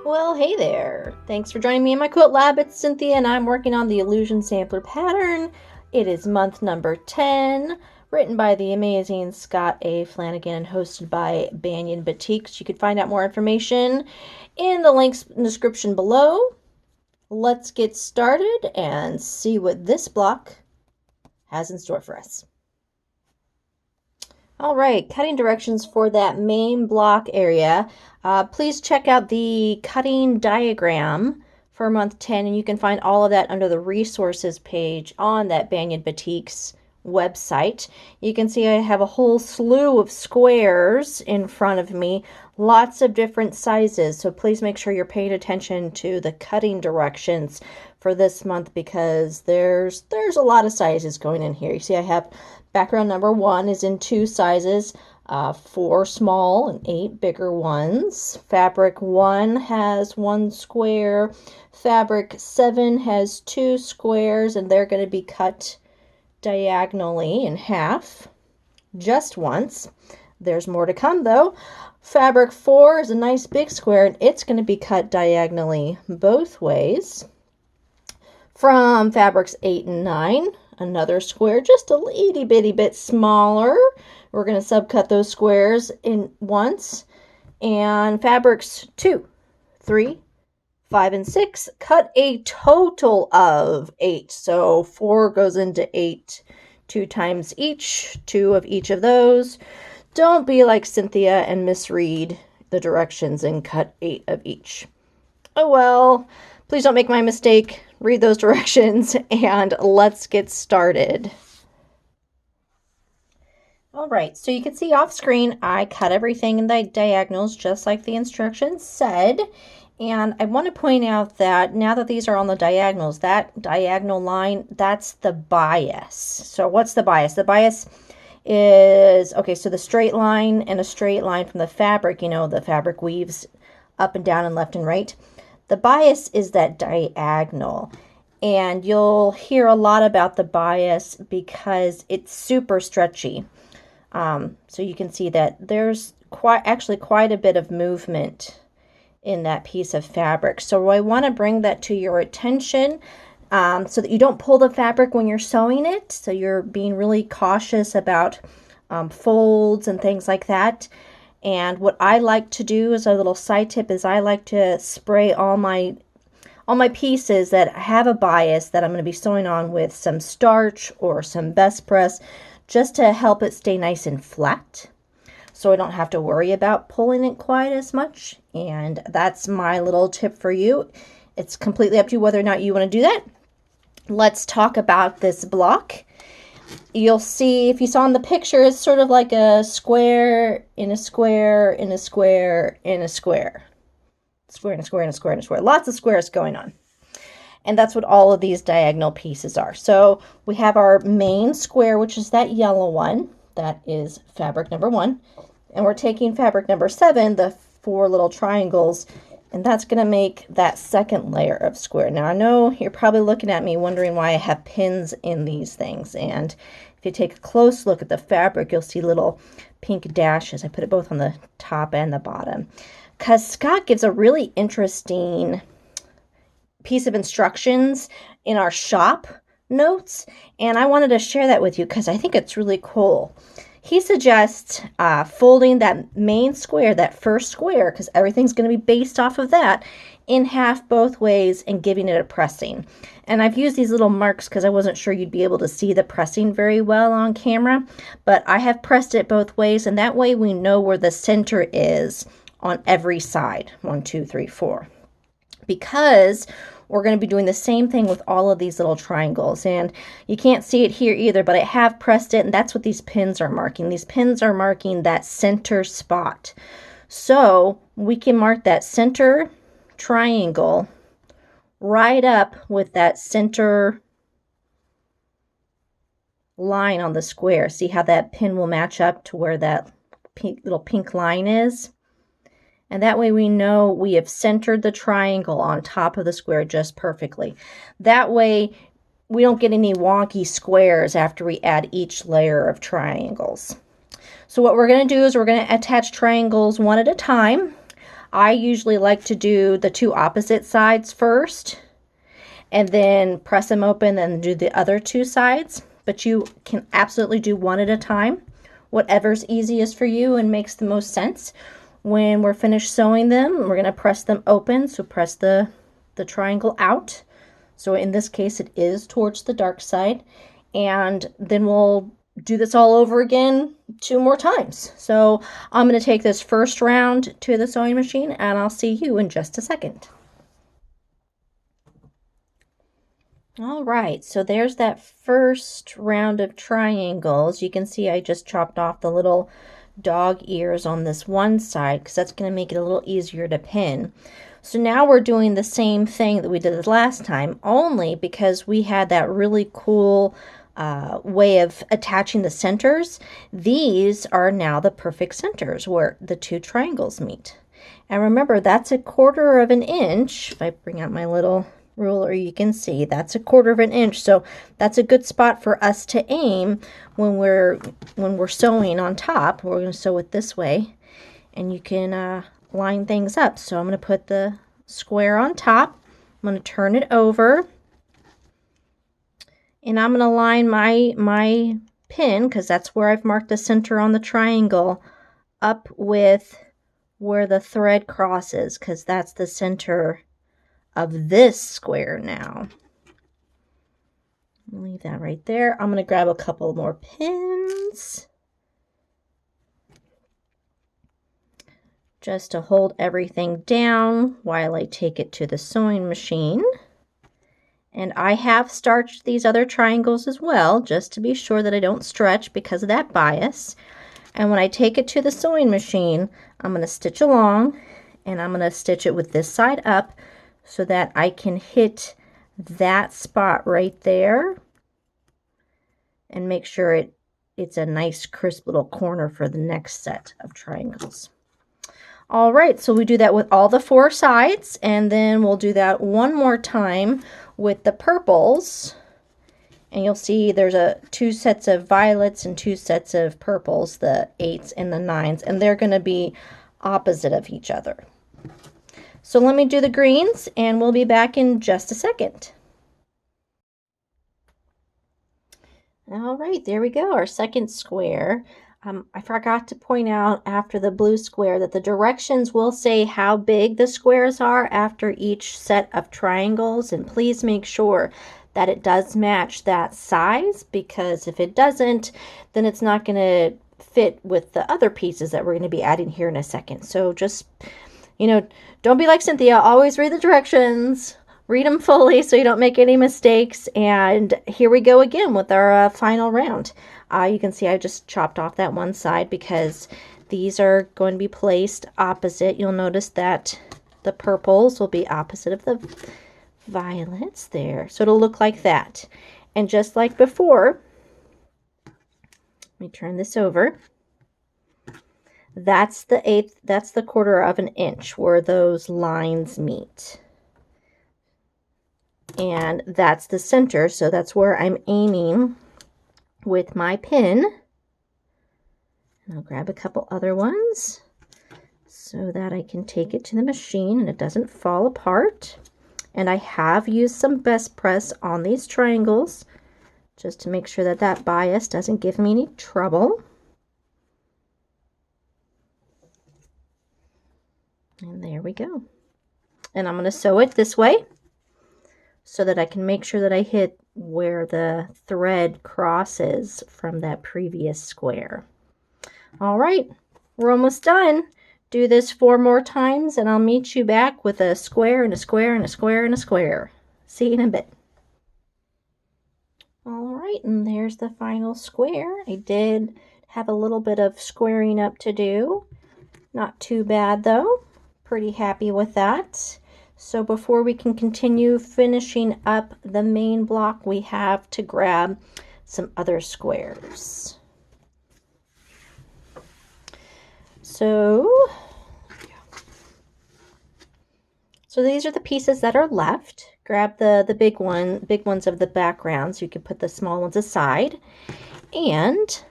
Well, hey there. Thanks for joining me in my quilt lab. It's Cynthia and I'm working on the Illusion Sampler pattern. It is month number 10, written by the amazing Scott A. Flanagan and hosted by Banyan Batiks. You can find out more information in the links in the description below. Let's get started and see what this block has in store for us. All right, cutting directions for that main block area. Please check out the cutting diagram for month 10, and you can find all of that under the resources page on that Banyan Batiks website. You can see I have a whole slew of squares in front of me, lots of different sizes, so please make sure you're paying attention to the cutting directions for this month because there's a lot of sizes going in here. You see I have background number 1 is in 2 sizes, 4 small and 8 bigger ones. Fabric 1 has 1 square. Fabric 7 has 2 squares, and they're going to be cut diagonally in half just once. There's more to come though. Fabric 4 is a nice big square, and it's going to be cut diagonally both ways. From fabrics 8 and 9, another square, just a itty bitty bit smaller. We're going to subcut those squares in once. And fabrics 2, 3, 5, and 6 cut a total of 8. So 4 goes into 8 2 times each, 2 of each of those. Don't be like Cynthia and misread the directions and cut 8 of each. Oh well, please don't make my mistake. Read those directions and let's get started. All right, so you can see off screen, I cut everything in the diagonals just like the instructions said. And I want to point out that now that these are on the diagonals, that diagonal line, that's the bias. So what's the bias? The bias is, okay, so the straight line and a straight line from the fabric, you know, the fabric weaves up and down and left and right. The bias is that diagonal, and you'll hear a lot about the bias because it's super stretchy. So you can see that there's actually quite a bit of movement in that piece of fabric. So I want to bring that to your attention so that you don't pull the fabric when you're sewing it. So you're being really cautious about folds and things like that. And what I like to do as a little side tip is I like to spray all my pieces that have a bias that I'm going to be sewing on with some starch or some Best Press just to help it stay nice and flat so I don't have to worry about pulling it quite as much. And that's my little tip for you. It's completely up to you whether or not you want to do that. Let's talk about this block. You'll see, if you saw in the picture, it's sort of like a square in a square in a square in a square. Square in a square in a square in a square. Lots of squares going on. And that's what all of these diagonal pieces are. So we have our main square, which is that yellow one. That is fabric number 1. And we're taking fabric number 7, the 4 little triangles, and that's going to make that second layer of square. Now I know you're probably looking at me wondering why I have pins in these things. And if you take a close look at the fabric, you'll see little pink dashes. I put it both on the top and the bottom, because Scott gives a really interesting piece of instructions in our shop notes, and I wanted to share that with you because I think it's really cool. He suggests folding that main square, that first square, because everything's going to be based off of that, in half both ways and giving it a pressing. And I've used these little marks because I wasn't sure you'd be able to see the pressing very well on camera, but I have pressed it both ways, and that way we know where the center is on every side. 1, 2, 3, 4. Because we're going to be doing the same thing with all of these little triangles. And you can't see it here either, but I have pressed it, and that's what these pins are marking. These pins are marking that center spot. So we can mark that center triangle right up with that center line on the square. See how that pin will match up to where that little pink line is? And that way we know we have centered the triangle on top of the square just perfectly. That way we don't get any wonky squares after we add each layer of triangles. So what we're going to do is we're going to attach triangles one at a time. I usually like to do the two opposite sides first and then press them open and do the other two sides. But you can absolutely do one at a time, whatever's easiest for you and makes the most sense. When we're finished sewing them, we're going to press them open. So press the triangle out. So in this case, it is towards the dark side. And then we'll do this all over again 2 more times. So I'm going to take this first round to the sewing machine and I'll see you in just a second. All right, so there's that first round of triangles. You can see I just chopped off the little dog ears on this one side because that's going to make it a little easier to pin. So now we're doing the same thing that we did the last time, only because we had that really cool way of attaching the centers. These are now the perfect centers where the two triangles meet. And remember, that's 1/4 of an inch. If I bring out my little ruler, you can see that's 1/4 of an inch. So that's a good spot for us to aim when we're sewing on top. We're going to sew it this way, and you can line things up. So I'm going to put the square on top. I'm going to turn it over, and I'm going to line my pin, because that's where I've marked the center on the triangle, up with where the thread crosses, because that's the center of this square now. Leave that right there. I'm going to grab a couple more pins just to hold everything down while I take it to the sewing machine. And I have starched these other triangles as well, just to be sure that I don't stretch because of that bias. And when I take it to the sewing machine, I'm going to stitch along, and I'm going to stitch it with this side up so that I can hit that spot right there and make sure it's a nice crisp little corner for the next set of triangles. All right, so we do that with all the 4 sides, and then we'll do that one more time with the purples. And you'll see there's 2 sets of violets and 2 sets of purples, the 8s and the 9s, and they're going to be opposite of each other. So let me do the greens, and we'll be back in just a second. All right, there we go, our second square. I forgot to point out after the blue square that the directions will say how big the squares are after each set of triangles, and please make sure that it does match that size, because if it doesn't, then it's not going to fit with the other pieces that we're going to be adding here in a second. So just, don't be like Cynthia, always read the directions, read them fully so you don't make any mistakes. And here we go again with our final round. You can see I just chopped off that one side because these are going to be placed opposite. You'll notice that the purples will be opposite of the violets there. So it'll look like that. And just like before, let me turn this over. That's the 1/8, that's the 1/4 of an inch where those lines meet. And that's the center, so that's where I'm aiming with my pin. And I'll grab a couple other ones so that I can take it to the machine and it doesn't fall apart. And I have used some best press on these triangles just to make sure that that bias doesn't give me any trouble. And there we go. And I'm going to sew it this way so that I can make sure that I hit where the thread crosses from that previous square. All right, we're almost done. Do this 4 more times and I'll meet you back with a square and a square and a square and a square. See you in a bit. All right, and there's the final square. I did have a little bit of squaring up to do. Not too bad though. Pretty happy with that. So before we can continue finishing up the main block, we have to grab some other squares. So these are the pieces that are left. Grab the big ones of the background so you can put the small ones aside. And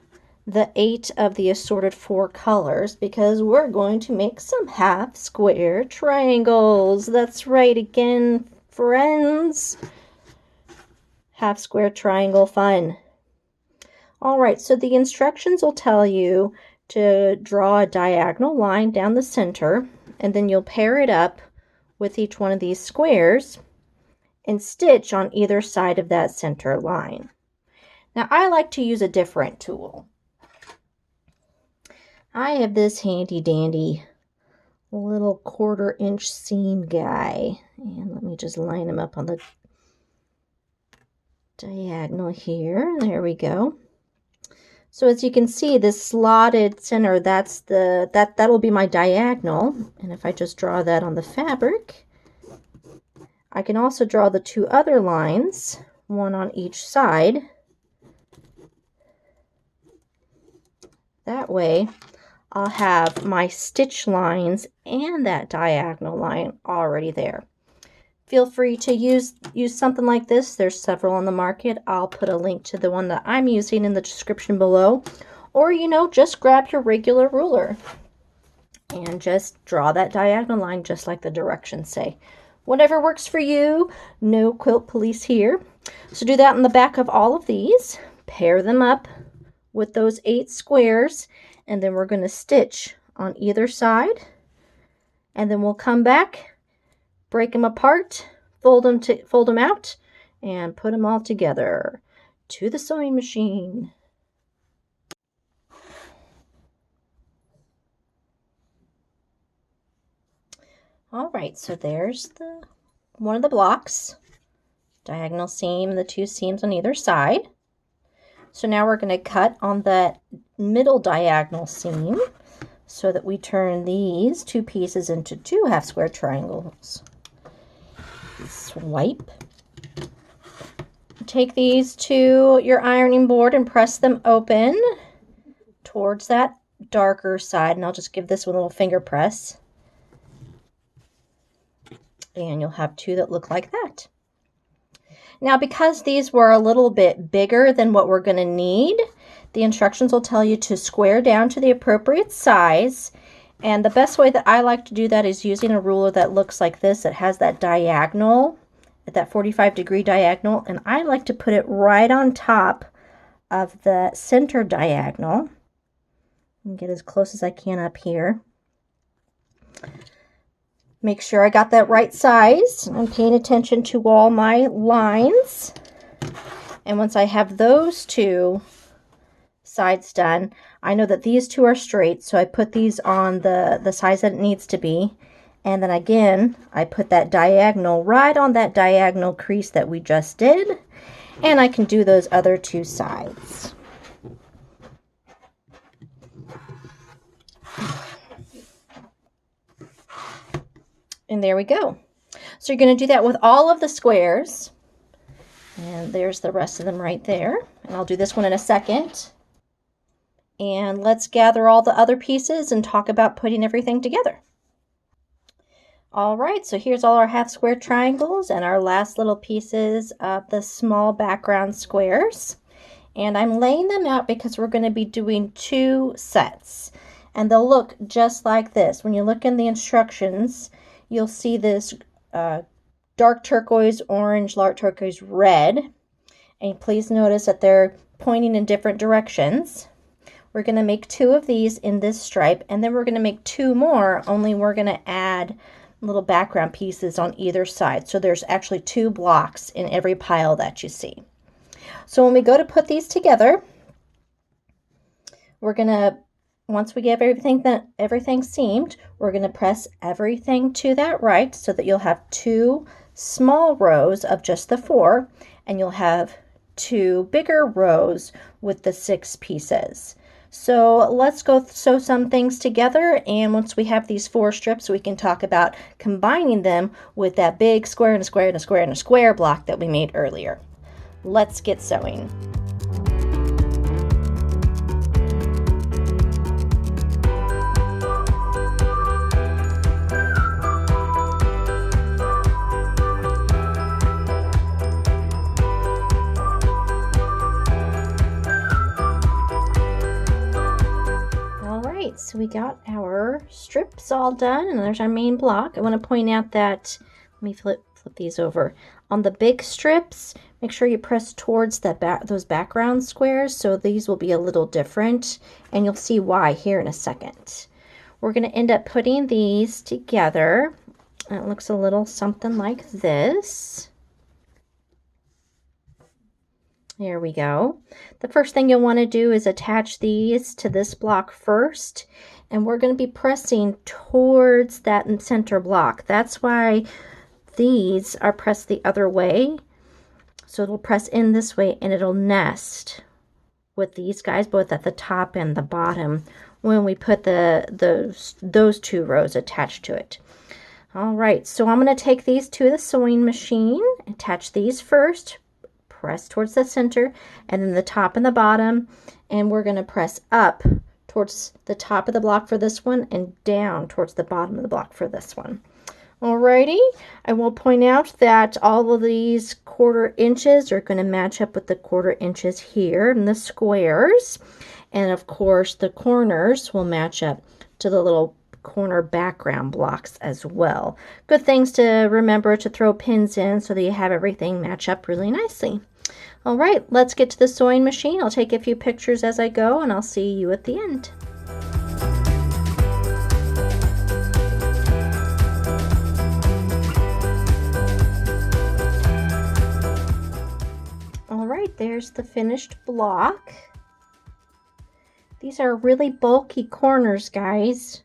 the 8 of the assorted 4 colors because we're going to make some half square triangles. That's right again, friends. Half square triangle fun. All right, so the instructions will tell you to draw a diagonal line down the center, and then you'll pair it up with each one of these squares and stitch on either side of that center line. Now, I like to use a different tool. I have this handy dandy little 1/4 inch seam guy, and let me just line them up on the diagonal here. There we go. So as you can see, this slotted center, that'll be my diagonal. And if I just draw that on the fabric, I can also draw the 2 other lines, one on each side. That way, I'll have my stitch lines and that diagonal line already there. Feel free to use something like this. There's several on the market. I'll put a link to the one that I'm using in the description below. Or, just grab your regular ruler and just draw that diagonal line just like the directions say. Whatever works for you. No quilt police here. So do that on the back of all of these. Pair them up with those 8 squares, and then we're going to stitch on either side. And then we'll come back, break them apart, fold them out, and put them all together to the sewing machine. All right, so there's one of the blocks, diagonal seam, the 2 seams on either side. So now we're going to cut on that middle diagonal seam so that we turn these 2 pieces into 2 half square triangles. Swipe. Take these to your ironing board and press them open towards that darker side, and I'll just give this one a little finger press. And you'll have 2 that look like that. Now, because these were a little bit bigger than what we're going to need, the instructions will tell you to square down to the appropriate size. And the best way that I like to do that is using a ruler that looks like this. It has that diagonal, that 45-degree diagonal, and I like to put it right on top of the center diagonal. And get as close as I can up here. Make sure I got that right size. I'm paying attention to all my lines. And once I have those 2 sides done, I know that these 2 are straight, so I put these on the size that it needs to be. And then again, I put that diagonal right on that diagonal crease that we just did. And I can do those other 2 sides. And there we go. So you're going to do that with all of the squares. And there's the rest of them right there. And I'll do this one in a second. And let's gather all the other pieces and talk about putting everything together. All right, so here's all our half square triangles and our last little pieces of the small background squares. And I'm laying them out because we're going to be doing 2 sets. And they'll look just like this. When you look in the instructions, you'll see this dark turquoise, orange, light turquoise, red. And please notice that they're pointing in different directions. We're going to make 2 of these in this stripe, and then we're going to make 2 more, only we're going to add little background pieces on either side. So there's actually 2 blocks in every pile that you see. So when we go to put these together, we're going to, once we get everything seamed, we're going to press everything to that right so that you'll have 2 small rows of just the 4, and you'll have 2 bigger rows with the 6 pieces. So let's go sew some things together, and once we have these 4 strips, we can talk about combining them with that big square and a square and a square and a square block that we made earlier. Let's get sewing. right, so we got our strips all done, and there's our main block. I want to point out that, let me flip these over. On the big strips, make sure you press towards those background squares, so these will be a little different, and you'll see why here in a second. We're going to end up putting these together. It looks a little something like this. There we go. The first thing you'll want to do is attach these to this block first, and we're going to be pressing towards that center block. That's why these are pressed the other way. So it'll press in this way and it'll nest with these guys both at the top and the bottom when we put those two rows attached to it. All right, so I'm going to take these to the sewing machine, attach these first, press towards the center, and then the top and the bottom, and we're going to press up towards the top of the block for this one and down towards the bottom of the block for this one. Alrighty, I will point out that all of these 1/4 inches are going to match up with the 1/4 inches here in the squares, and of course the corners will match up to the little corner background blocks as well. Good things to remember to throw pins in so that you have everything match up really nicely. All right, let's get to the sewing machine. I'll take a few pictures as I go, and I'll see you at the end. All right, there's the finished block. These are really bulky corners, guys.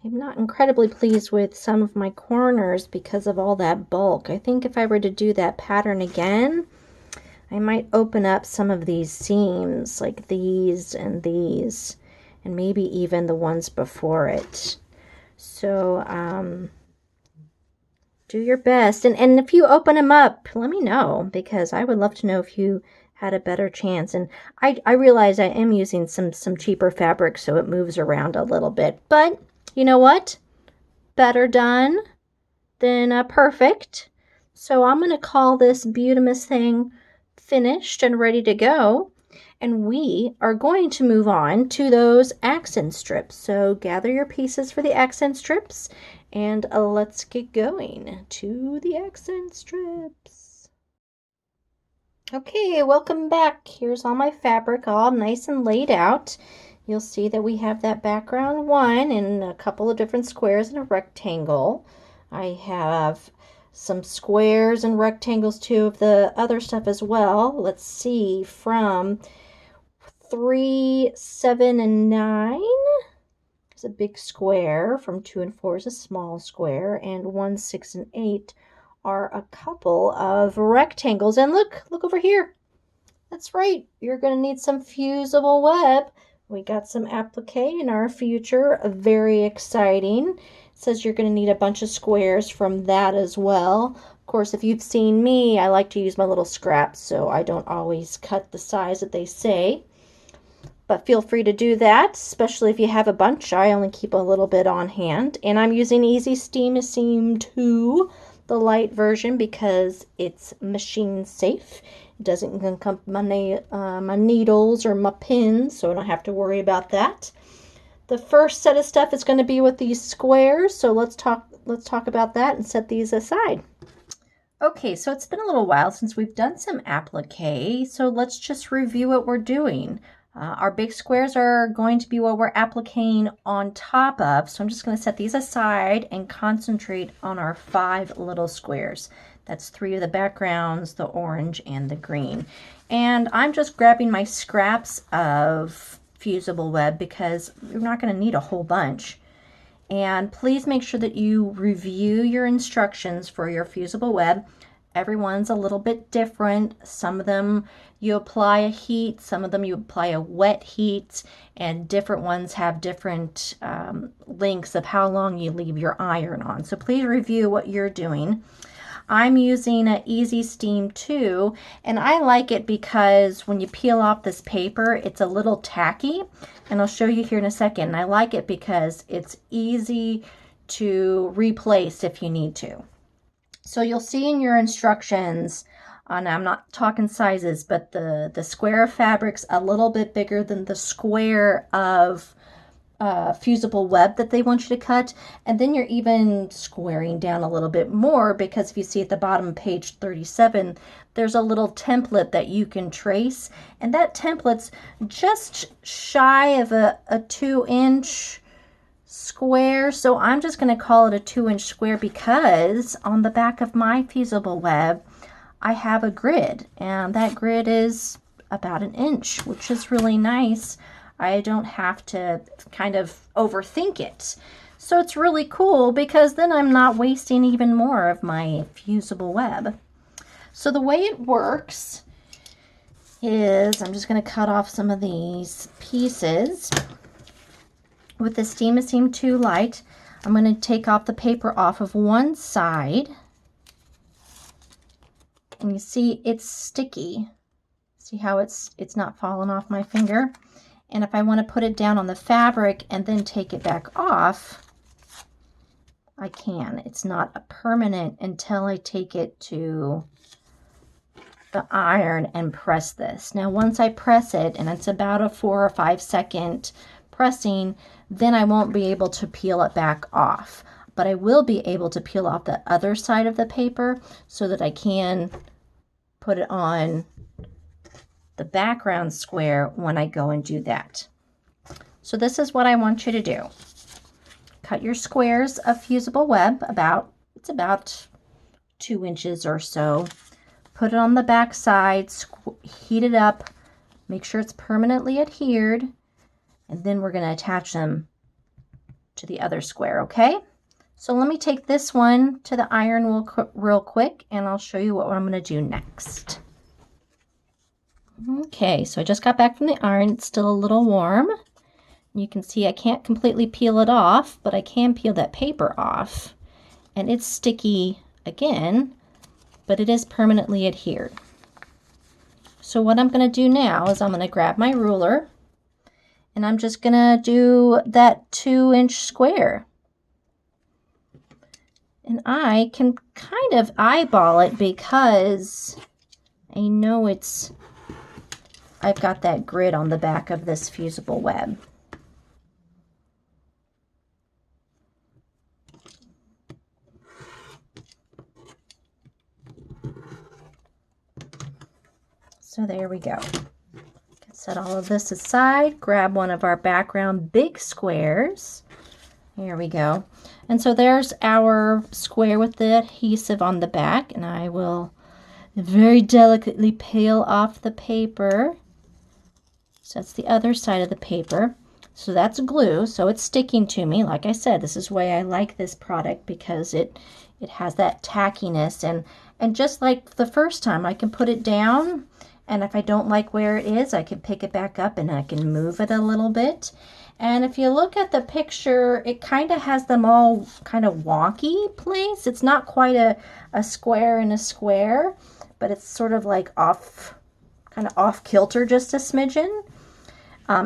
I'm not incredibly pleased with some of my corners because of all that bulk. I think if I were to do that pattern again, I might open up some of these seams, like these, and maybe even the ones before it. So do your best, and if you open them up, let me know, because I would love to know if you had a better chance. And I realize I am using some cheaper fabric, so it moves around a little bit, but you know what? Better done than perfect. So I'm going to call this beautimous thing finished and ready to go. And we are going to move on to those accent strips. So gather your pieces for the accent strips, and let's get going to the accent strips. Okay, welcome back. Here's all my fabric all nice and laid out. You'll see that we have that background one in a couple of different squares and a rectangle. I have some squares and rectangles too of the other stuff as well. Let's see, from 3, 7, and 9 is a big square. From 2 and 4 is a small square, and 1, 6, and 8 are a couple of rectangles. And look over here. That's right, you're going to need some fusible web. We got some applique in our future, very exciting. It says you're going to need a bunch of squares from that as well. Of course, if you've seen me, I like to use my little scraps, so I don't always cut the size that they say. But feel free to do that, especially if you have a bunch. I only keep a little bit on hand. And I'm using Easy Steam Seam 2, the light version, because it's machine safe. It doesn't encumber my needles or my pins, so I don't have to worry about that. The first set of stuff is going to be with these squares, so let's talk about that and set these aside. Okay, so it's been a little while since we've done some applique, so let's just review what we're doing. Our big squares are going to be what we're appliquing on top of, so I'm just going to set these aside and concentrate on our 5 little squares. That's 3 of the backgrounds, the orange and the green. And I'm just grabbing my scraps of fusible web because you're not going to need a whole bunch. And please make sure that you review your instructions for your fusible web. Everyone's a little bit different. Some of them you apply a heat, some of them you apply a wet heat, and different ones have different lengths of how long you leave your iron on. So please review what you're doing. I'm using an Easy Steam 2, and I like it because when you peel off this paper, it's a little tacky, and I'll show you here in a second. And I like it because it's easy to replace if you need to. So you'll see in your instructions, and I'm not talking sizes, but the square of fabric's a little bit bigger than the square of fusible web that they want you to cut, and then you're even squaring down a little bit more, because if you see at the bottom of page 37, there's a little template that you can trace, and that template's just shy of a 2-inch square. So I'm just going to call it a 2-inch square, because on the back of my fusible web I have a grid, and that grid is about 1 inch, which is really nice. I don't have to kind of overthink it. So it's really cool, because then I'm not wasting even more of my fusible web. So the way it works is I'm just going to cut off some of these pieces. With the Steam Seam 2 light, I'm going to take off the paper off of one side. And you see it's sticky. See how it's not falling off my finger? And if I want to put it down on the fabric and then take it back off, I can. It's not a permanent until I take it to the iron and press this. Now once I press it, and it's about a 4 or 5 second pressing, then I won't be able to peel it back off. But I will be able to peel off the other side of the paper so that I can put it on the background square when I go and do that. So this is what I want you to do. Cut your squares of fusible web, it's about 2 inches or so. Put it on the back side, heat it up, make sure it's permanently adhered, and then we're going to attach them to the other square, okay? So let me take this one to the iron real quick, and I'll show you what I'm going to do next. Okay, so I just got back from the iron. It's still a little warm. You can see I can't completely peel it off, but I can peel that paper off. And it's sticky again, but it is permanently adhered. So what I'm going to do now is I'm going to grab my ruler, and I'm just going to do that 2-inch square. And I can kind of eyeball it because I know I've got that grid on the back of this fusible web. So there we go. Set all of this aside, grab one of our background big squares. Here we go. And so there's our square with the adhesive on the back, and I will very delicately peel off the paper. So that's the other side of the paper. So that's glue, so it's sticking to me. Like I said, this is why I like this product, because it has that tackiness, and just like the first time, I can put it down, and if I don't like where it is, I can pick it back up and I can move it a little bit. And if you look at the picture, it kind of has them all kind of wonky placed. It's not quite a square in a square, but it's sort of like kind of off kilter just a smidgen.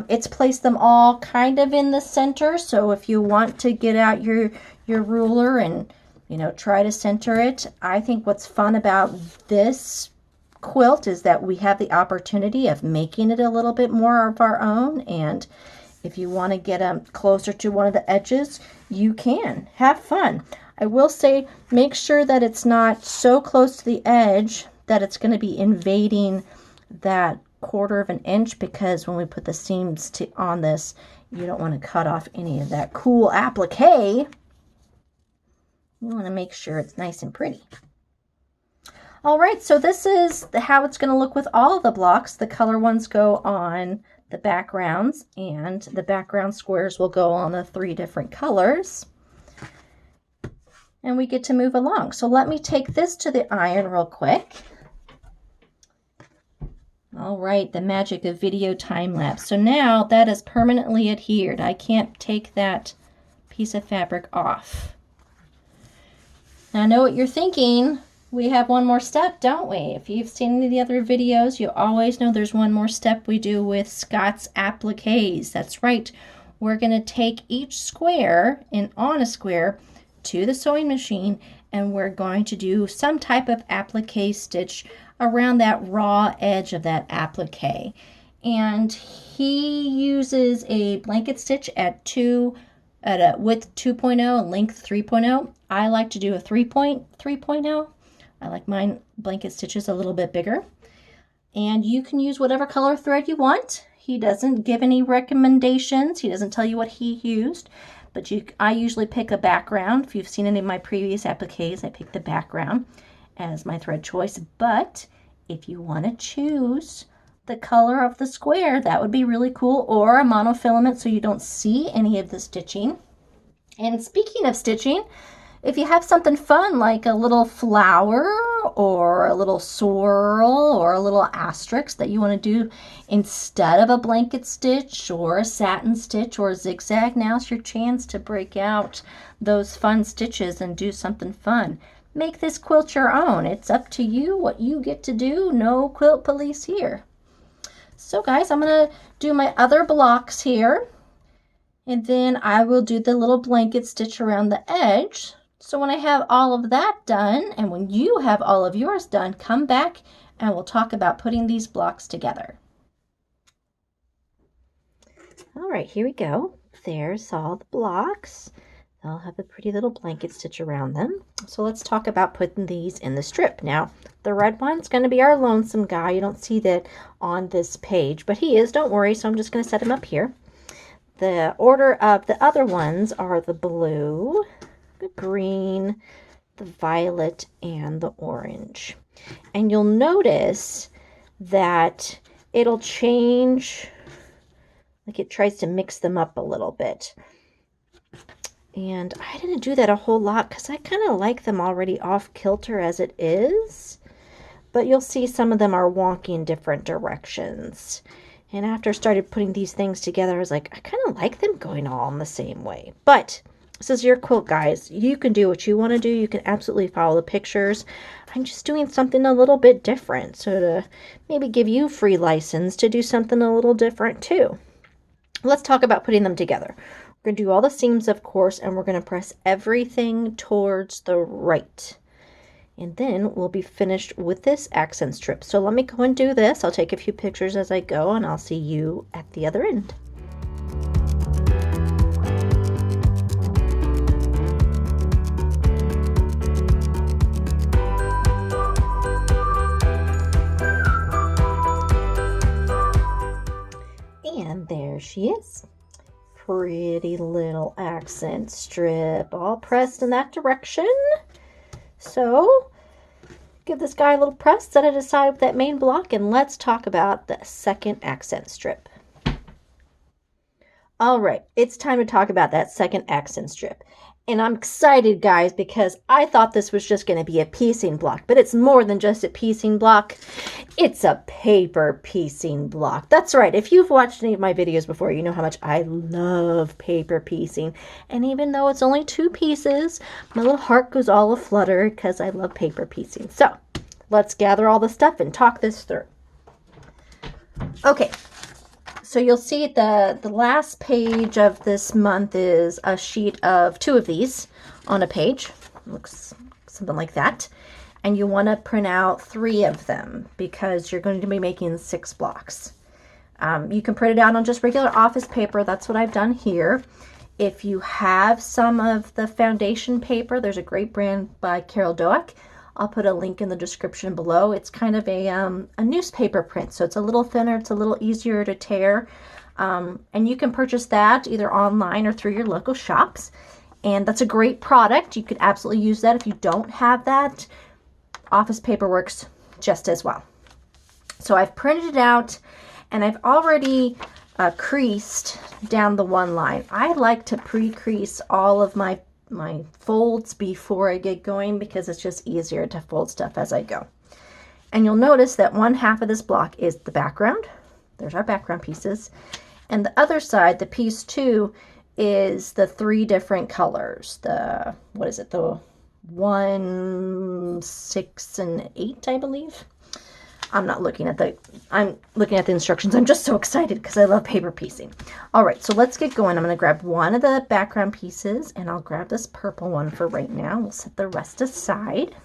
It's placed them all kind of in the center. So if you want to get out your ruler and, try to center it, I think what's fun about this quilt is that we have the opportunity of making it a little bit more of our own. And if you want to get them closer to one of the edges, you can. Have fun. I will say, make sure that it's not so close to the edge that it's going to be invading that 1/4 of an inch, because when we put the seams on this, you don't want to cut off any of that cool applique. You want to make sure it's nice and pretty. All right, so this is how it's going to look with all of the blocks. The color ones go on the backgrounds, and the background squares will go on the 3 different colors. And we get to move along. So let me take this to the iron real quick. All right, the magic of video time lapse. So now that is permanently adhered. I can't take that piece of fabric off. Now I know what you're thinking. We have one more step, don't we? If you've seen any of the other videos, you always know there's one more step we do with Scott's appliques. That's right. We're going to take each square on a square to the sewing machine, and we're going to do some type of applique stitch around that raw edge of that applique. and he uses a blanket stitch at a width 2.0 and length 3.0. I like to do a 3.0. I like mine blanket stitches a little bit bigger. And you can use whatever color thread you want. He doesn't give any recommendations. He doesn't tell you what he used, but I usually pick a background. If you've seen any of my previous appliques, I pick the background as my thread choice. But if you want to choose the color of the square, that would be really cool, or a monofilament so you don't see any of the stitching. And speaking of stitching, if you have something fun like a little flower or a little swirl or a little asterisk that you want to do instead of a blanket stitch or a satin stitch or a zigzag, now's your chance to break out those fun stitches and do something fun. Make this quilt your own. It's up to you what you get to do. No quilt police here. So guys, I'm going to do my other blocks here, and then I will do the little blanket stitch around the edge. So when I have all of that done, and when you have all of yours done, come back and we'll talk about putting these blocks together. All right, here we go. There's all the blocks. They'll have a pretty little blanket stitch around them. So let's talk about putting these in the strip. Now, the red one's going to be our lonesome guy. You don't see that on this page, but he is, don't worry. So I'm just going to set him up here. The order of the other ones are the blue, the green, the violet, and the orange. And you'll notice that it'll change, like it tries to mix them up a little bit. And I didn't do that a whole lot because I kind of like them already off kilter as it is. But you'll see some of them are wonky in different directions. And after I started putting these things together, I was like, I kind of like them going all in the same way. But this is your quilt, guys. You can do what you want to do. You can absolutely follow the pictures. I'm just doing something a little bit different. So to maybe give you free license to do something a little different too. Let's talk about putting them together. We're going to do all the seams, of course, and we're going to press everything towards the right. And then we'll be finished with this accent strip. So let me go and do this. I'll take a few pictures as I go, and I'll see you at the other end. And there she is. Pretty little accent strip, all pressed in that direction. So give this guy a little press, set it aside with that main block, and let's talk about the second accent strip. All right, it's time to talk about that second accent strip. And I'm excited, guys, because I thought this was just going to be a piecing block, but it's more than just a piecing block. It's a paper piecing block. That's right. If you've watched any of my videos before, you know how much I love paper piecing. And even though it's only 2 pieces, my little heart goes all aflutter because I love paper piecing. So let's gather all the stuff and talk this through. Okay. So you'll see the last page of this month is a sheet of 2 of these on a page. Looks something like that. And you want to print out 3 of them because you're going to be making 6 blocks. You can print it out on just regular office paper. That's what I've done here. If you have some of the foundation paper, there's a great brand by Doak. I'll put a link in the description below. It's kind of a newspaper print, so it's a little thinner, it's a little easier to tear. And you can purchase that either online or through your local shops. And that's a great product. You could absolutely use that. If you don't have that, office paper works just as well. So I've printed it out, and I've already creased down the one line. I like to pre-crease all of my folds before I get going because it's just easier to fold stuff as I go. And you'll notice that one half of this block is the background. There's our background pieces. And the other side, the piece 2, is the 3 different colors. The, what is it? The 1, 6, and 8, I believe. I'm looking at the instructions. I'm just so excited because I love paper piecing. All right, so let's get going. I'm going to grab one of the background pieces, and I'll grab this purple one for right now. We'll set the rest aside.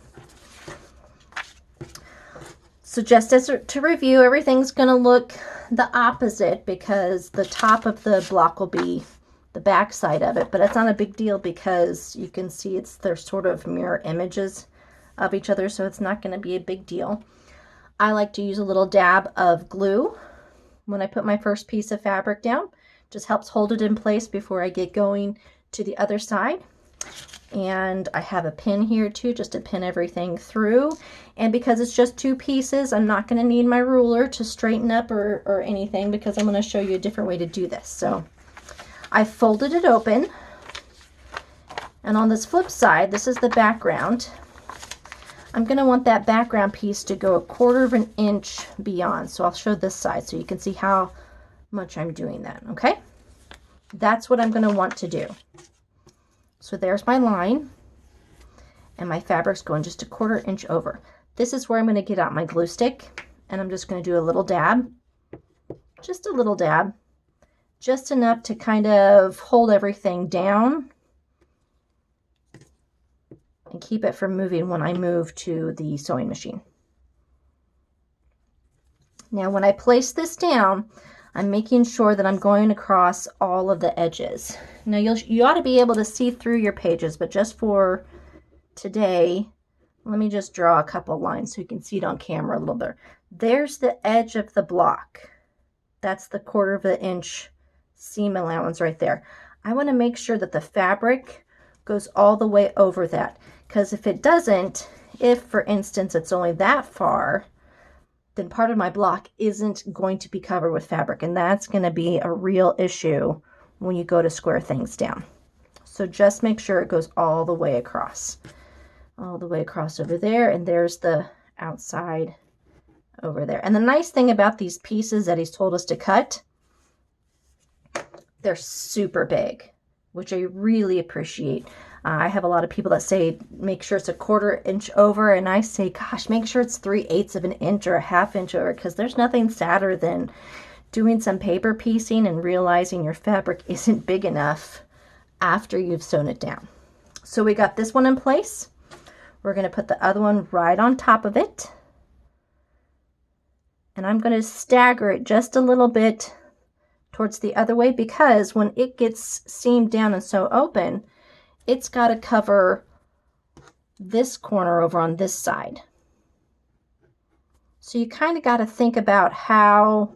So just as to review, everything's going to look the opposite because the top of the block will be the back side of it, but it's not a big deal because you can see they're sort of mirror images of each other, so it's not going to be a big deal. I like to use a little dab of glue when I put my first piece of fabric down. Just helps hold it in place before I get going to the other side. And I have a pin here too, just to pin everything through. And because it's just 2 pieces, I'm not going to need my ruler to straighten up or anything, because I'm going to show you a different way to do this. So I folded it open, and on this flip side, this is the background. I'm going to want that background piece to go 1/4 of an inch beyond. So I'll show this side so you can see how much I'm doing that, okay? That's what I'm going to want to do. So there's my line, and my fabric's going just 1/4 inch over. This is where I'm going to get out my glue stick, and I'm just going to do a little dab, just a little dab, just enough to kind of hold everything down and keep it from moving when I move to the sewing machine. Now when I place this down, I'm making sure that I'm going across all of the edges. Now you ought to be able to see through your pages, but just for today, let me just draw a couple lines so you can see it on camera a little bit. There's the edge of the block. That's the 1/4 of an inch seam allowance right there. I want to make sure that the fabric goes all the way over that, because if it doesn't, if for instance it's only that far, then part of my block isn't going to be covered with fabric, and that's going to be a real issue when you go to square things down. So just make sure it goes all the way across over there, and there's the outside over there. And the nice thing about these pieces that he's told us to cut, they're super big, which I really appreciate. I have a lot of people that say make sure it's 1/4 inch over, and I say, gosh, make sure it's 3/8 of an inch or a 1/2 inch over, because there's nothing sadder than doing some paper piecing and realizing your fabric isn't big enough after you've sewn it down. So we got this one in place. We're going to put the other one right on top of it, and I'm going to stagger it just a little bit towards the other way, because when it gets seamed down and sewn open, it's got to cover this corner over on this side. So you kind of got to think about how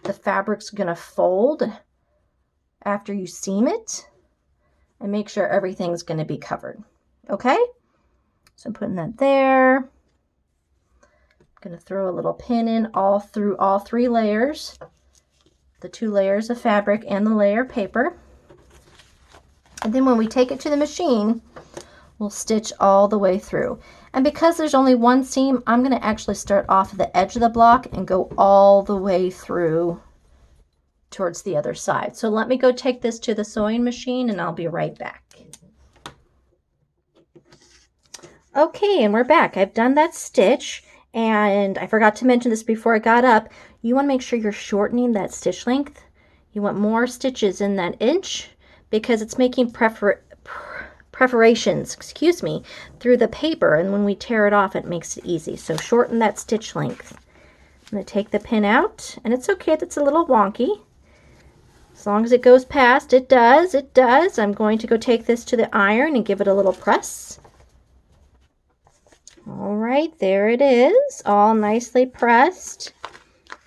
the fabric's going to fold after you seam it, and make sure everything's going to be covered. Okay? So I'm putting that there. I'm going to throw a little pin in all through all 3 layers, the 2 layers of fabric and the layer of paper. And then when we take it to the machine, we'll stitch all the way through. And because there's only one seam, I'm going to actually start off at the edge of the block and go all the way through towards the other side. So let me go take this to the sewing machine, and I'll be right back. Okay, and we're back. I've done that stitch, and I forgot to mention this before I got up. You want to make sure you're shortening that stitch length. You want more stitches in that inch, because it's making perforations, through the paper, and when we tear it off, it makes it easy. So shorten that stitch length. I'm going to take the pin out, and it's okay if it's a little wonky. As long as it goes past, it does. I'm going to go take this to the iron and give it a little press. All right, there it is, all nicely pressed.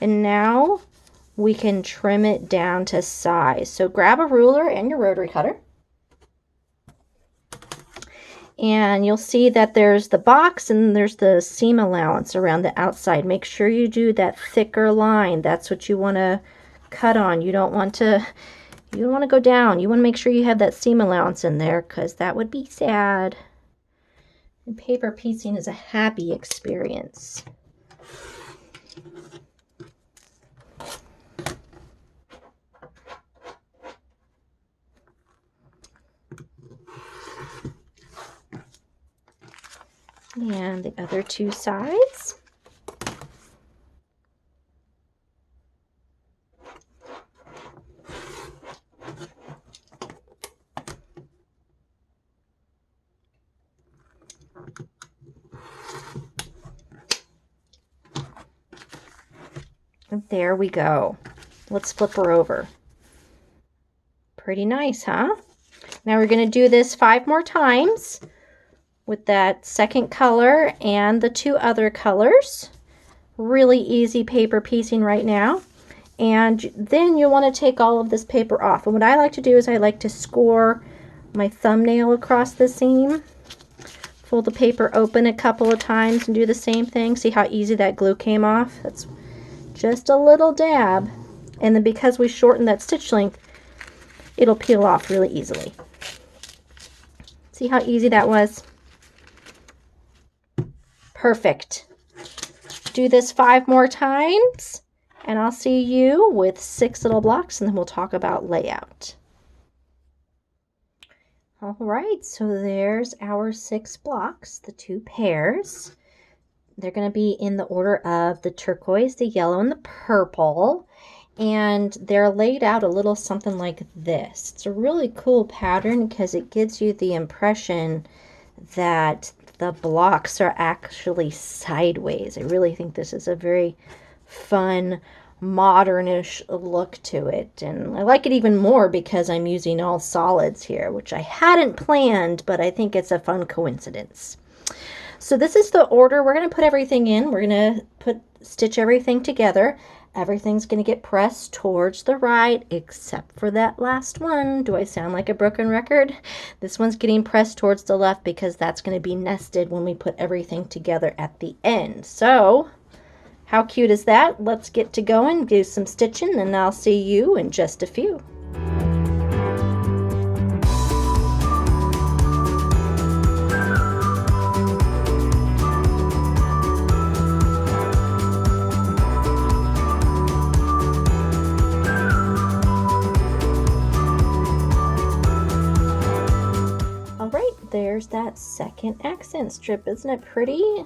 And now we can trim it down to size. So grab a ruler and your rotary cutter. And you'll see that there's the box and there's the seam allowance around the outside. Make sure you do that thicker line. That's what you want to cut on. You don't want to go down. You want to make sure you have that seam allowance in there, because that would be sad. And paper piecing is a happy experience. And the other 2 sides. There we go. Let's flip her over. Pretty nice, huh? Now we're going to do this 5 more times with that second color and the 2 other colors. Really easy paper piecing right now. And then you'll want to take all of this paper off. And what I like to do is I like to score my thumbnail across the seam. Fold the paper open a couple of times and do the same thing. See how easy that glue came off? That's just a little dab. And then because we shortened that stitch length, it'll peel off really easily. See how easy that was? Perfect. Do this 5 more times, and I'll see you with 6 little blocks, and then we'll talk about layout. All right, so there's our 6 blocks, the 2 pairs. They're going to be in the order of the turquoise, the yellow, and the purple. And they're laid out a little something like this. It's a really cool pattern because it gives you the impression that the blocks are actually sideways. I really think this is a very fun, modernish look to it. And I like it even more because I'm using all solids here, which I hadn't planned, but I think it's a fun coincidence. So this is the order we're going to put everything in. We're going to stitch everything together. Everything's going to get pressed towards the right, except for that last one. Do I sound like a broken record? This one's getting pressed towards the left because that's going to be nested when we put everything together at the end. So, how cute is that? Let's get to going, do some stitching, and I'll see you in just a few. There's that second accent strip. Isn't it pretty?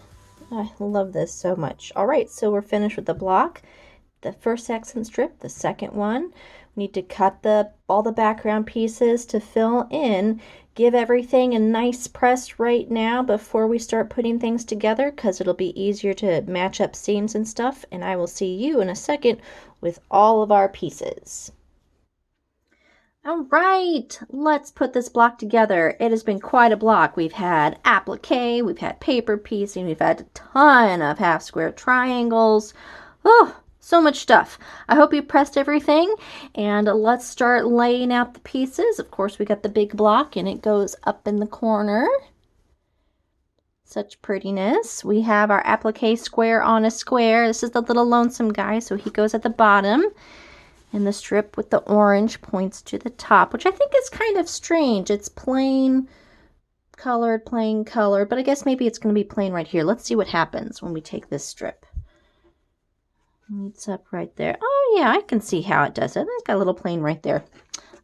I love this so much. All right, so we're finished with the block. The first accent strip, the second one. We need to cut all the background pieces to fill in. Give everything a nice press right now before we start putting things together because it'll be easier to match up seams and stuff. And I will see you in a second with all of our pieces. All right, let's put this block together. It has been quite a block. We've had applique, we've had paper piecing, we've had a ton of half square triangles. Oh, so much stuff. I hope you pressed everything, and let's start laying out the pieces. Of course, we got the big block, and it goes up in the corner. Such prettiness. We have our applique square on a square. This is the little lonesome guy, so he goes at the bottom. And the strip with the orange points to the top, which I think is kind of strange. It's plain colored, but I guess maybe it's going to be plain right here. Let's see what happens when we take this strip. It's up right there. Oh yeah, I can see how it does it. It's got a little plain right there.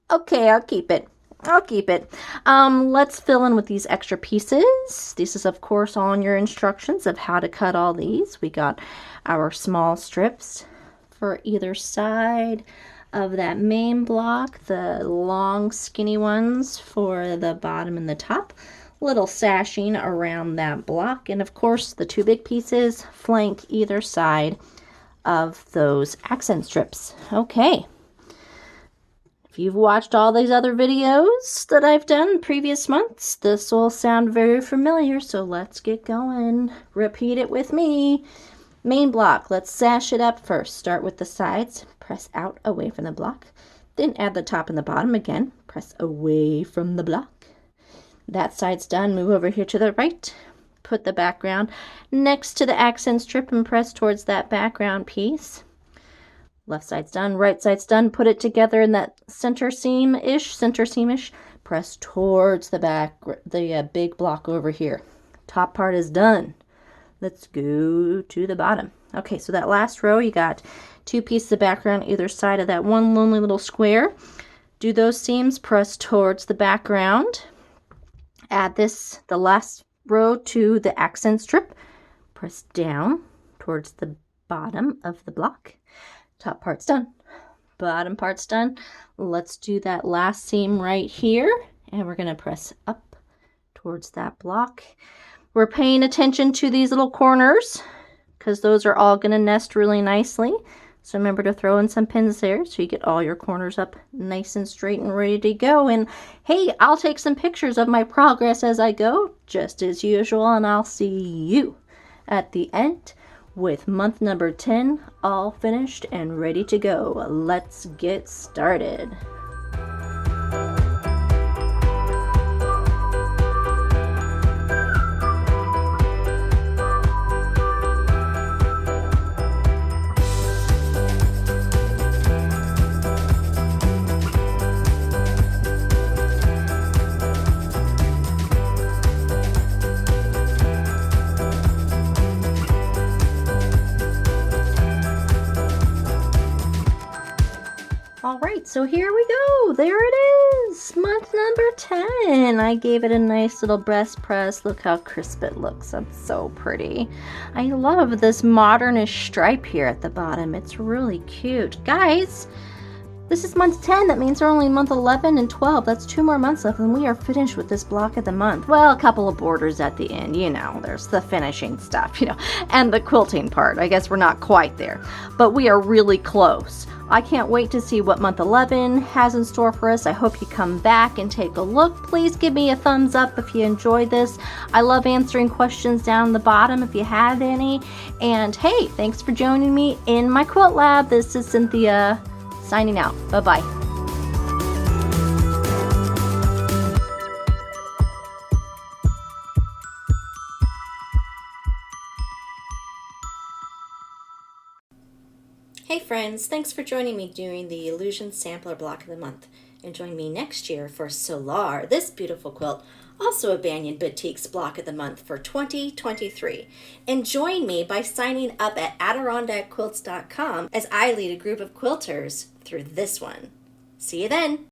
Okay, I'll keep it. Let's fill in with these extra pieces. This is, of course, on your instructions of how to cut all these. We got our small strips for either side of that main block, the long skinny ones for the bottom and the top, little sashing around that block, and of course the 2 big pieces flank either side of those accent strips. Okay, if you've watched all these other videos that I've done previous months, this will sound very familiar, so let's get going. Repeat it with me. Main block, let's sash it up first. Start with the sides, press out away from the block, then add the top and the bottom again, press away from the block. That side's done, move over here to the right, put the background next to the accent strip and press towards that background piece. Left side's done, right side's done, put it together in that center seam-ish, press towards the back, the big block over here. Top part is done. Let's go to the bottom. Okay, so that last row, you got 2 pieces of background either side of that one lonely little square. Do those seams, press towards the background. Add the last row to the accent strip. Press down towards the bottom of the block. Top part's done. Bottom part's done. Let's do that last seam right here. And we're going to press up towards that block. We're paying attention to these little corners because those are all going to nest really nicely. So remember to throw in some pins there so you get all your corners up nice and straight and ready to go. And hey, I'll take some pictures of my progress as I go, just as usual, and I'll see you at the end with month number 10 all finished and ready to go. Let's get started. All right, so here we go. There it is, month number 10. I gave it a nice little breast press. Look how crisp it looks. That's so pretty. I love this modernish stripe here at the bottom. It's really cute. Guys, this is month 10. That means we're only month 11 and 12. That's 2 more months left, and we are finished with this block of the month. Well, a couple of borders at the end, you know. There's the finishing stuff, you know, and the quilting part. I guess we're not quite there, but we are really close. I can't wait to see what month 11 has in store for us. I hope you come back and take a look. Please give me a thumbs up if you enjoyed this. I love answering questions down the bottom if you have any. And hey, thanks for joining me in my quilt lab. This is Cynthia signing out. Bye-bye. Hey friends, thanks for joining me during the Illusion Sampler Block of the Month. And join me next year for Solar, this beautiful quilt, also a Banyan Batiks Block of the Month for 2023. And join me by signing up at AdirondackQuilts.com as I lead a group of quilters through this one. See you then!